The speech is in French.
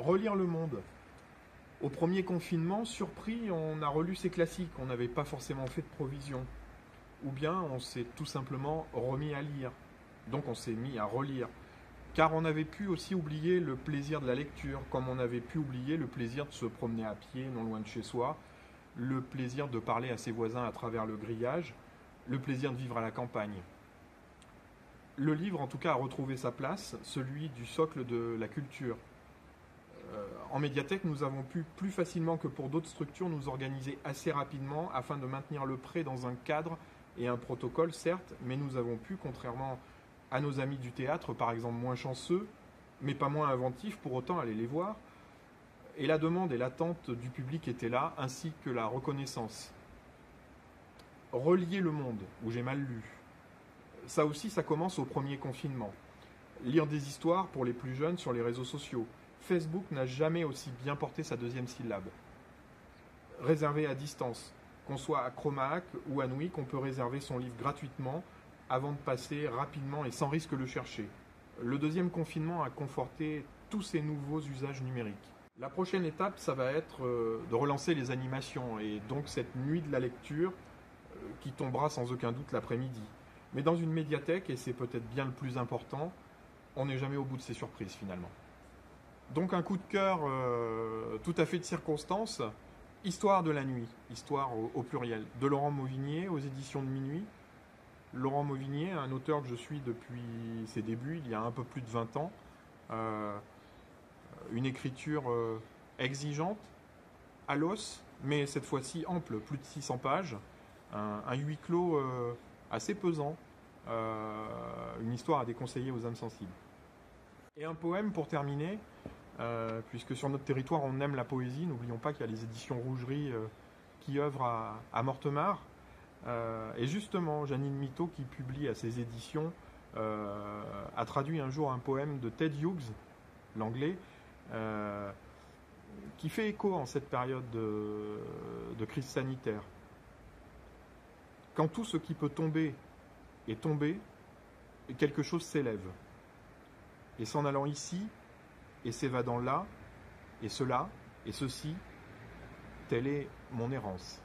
Relire le monde. Au premier confinement, surpris, on a relu ses classiques, on n'avait pas forcément fait de provision. Ou bien on s'est tout simplement remis à lire. Donc on s'est mis à relire. Car on avait pu aussi oublier le plaisir de la lecture, comme on avait pu oublier le plaisir de se promener à pied, non loin de chez soi, le plaisir de parler à ses voisins à travers le grillage, le plaisir de vivre à la campagne. Le livre, en tout cas, a retrouvé sa place, celui du socle de la culture. En médiathèque, nous avons pu, plus facilement que pour d'autres structures, nous organiser assez rapidement afin de maintenir le prêt dans un cadre et un protocole, certes, mais nous avons pu, contrairement à nos amis du théâtre, par exemple moins chanceux, mais pas moins inventifs, pour autant aller les voir. Et la demande et l'attente du public étaient là, ainsi que la reconnaissance. Relier le monde, où j'ai mal lu. Ça aussi, ça commence au premier confinement. Lire des histoires pour les plus jeunes sur les réseaux sociaux. Facebook n'a jamais aussi bien porté sa deuxième syllabe. Réservé à distance. Qu'on soit à Chromahack ou à Nouic, on peut réserver son livre gratuitement avant de passer rapidement et sans risque le chercher. Le deuxième confinement a conforté tous ces nouveaux usages numériques. La prochaine étape, ça va être de relancer les animations et donc cette nuit de la lecture qui tombera sans aucun doute l'après-midi. Mais dans une médiathèque, et c'est peut-être bien le plus important, on n'est jamais au bout de ses surprises finalement. Donc un coup de cœur tout à fait de circonstance, Histoire de la nuit, histoire au pluriel, de Laurent Mauvignier aux éditions de Minuit. Laurent Mauvignier, un auteur que je suis depuis ses débuts, il y a un peu plus de 20 ans. Une écriture exigeante, à l'os, mais cette fois-ci ample, plus de 600 pages. Un huis clos assez pesant, une histoire à déconseiller aux âmes sensibles. Et un poème pour terminer, puisque sur notre territoire on aime la poésie, n'oublions pas qu'il y a les éditions Rougerie qui œuvrent à Mortemart. Et justement, Janine Mitteau, qui publie à ses éditions, a traduit un jour un poème de Ted Hughes, l'anglais, qui fait écho en cette période de crise sanitaire. Quand tout ce qui peut tomber est tombé, quelque chose s'élève. Et s'en allant ici, et s'évadant là, et cela, et ceci, telle est mon errance.